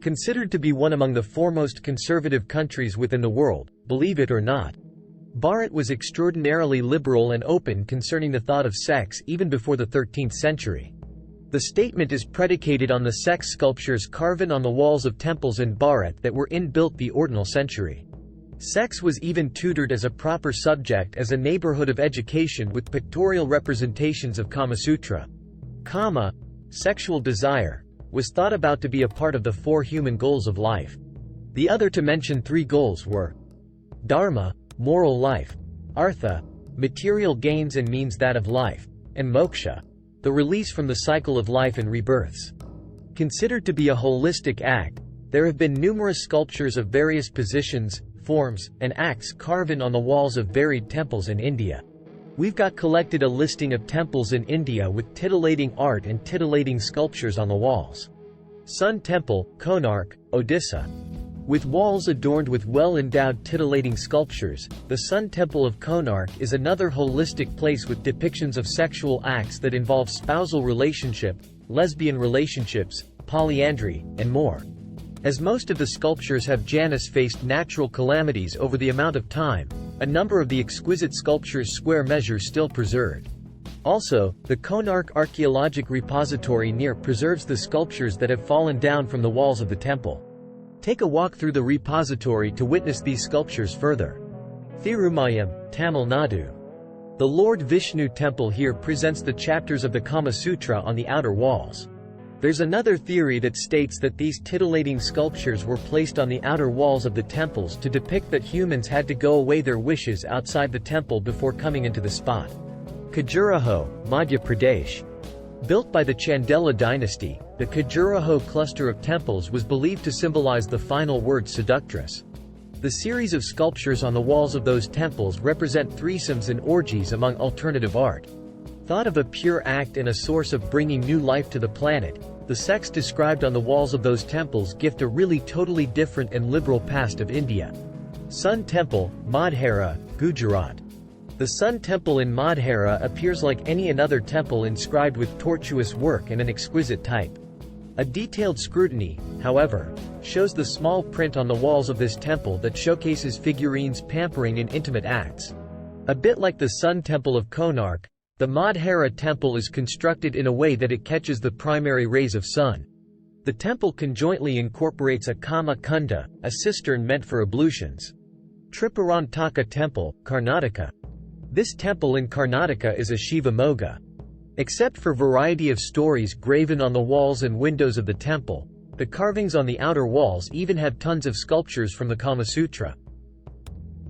Considered to be one among the foremost conservative countries within the world, believe it or not, Bharat was extraordinarily liberal and open concerning the thought of sex even before the 13th century. The statement is predicated on the sex sculptures carven on the walls of temples in Bharat that were inbuilt the ordinal century. Sex was even tutored as a proper subject as a neighborhood of education with pictorial representations of Kamasutra. Kama, sexual desire, was thought about to be a part of the 4 human goals of life. The other to mention 3 goals were Dharma, moral life; Artha, material gains and means that of life; and Moksha, the release from the cycle of life and rebirths. Considered to be a holistic act, there have been numerous sculptures of various positions, forms, and acts carved on the walls of varied temples in India. We've got collected a listing of temples in India with titillating art and titillating sculptures on the walls. Sun Temple, Konark, Odisha. With walls adorned with well-endowed titillating sculptures, the Sun Temple of Konark is another holistic place with depictions of sexual acts that involve spousal relationship, lesbian relationships, polyandry, and more. As most of the sculptures have Janus faced natural calamities over the amount of time, a number of the exquisite sculptures' square measures still preserved. Also, the Konark Archaeologic Repository near preserves the sculptures that have fallen down from the walls of the temple. Take a walk through the repository to witness these sculptures further. Thirumayam, Tamil Nadu. The Lord Vishnu temple here presents the chapters of the Kama Sutra on the outer walls. There's another theory that states that these titillating sculptures were placed on the outer walls of the temples to depict that humans had to go away their wishes outside the temple before coming into the spot. Khajuraho, Madhya Pradesh. Built by the Chandela dynasty, the Khajuraho cluster of temples was believed to symbolize the final word seductress. The series of sculptures on the walls of those temples represent threesomes and orgies among alternative art. Thought of a pure act and a source of bringing new life to the planet, the sex described on the walls of those temples gift a really totally different and liberal past of India. Sun Temple, Madhera, Gujarat. The Sun Temple in Madhera appears like any another temple inscribed with tortuous work and an exquisite type. A detailed scrutiny, however, shows the small print on the walls of this temple that showcases figurines pampering in intimate acts. A bit like the Sun Temple of Konark, the Madhera temple is constructed in a way that it catches the primary rays of sun. The temple conjointly incorporates a Kama Kunda, a cistern meant for ablutions. Triparantaka Temple, Karnataka. This temple in Karnataka is a Shiva Moga. Except for variety of stories graven on the walls and windows of the temple, the carvings on the outer walls even have tons of sculptures from the Kama Sutra.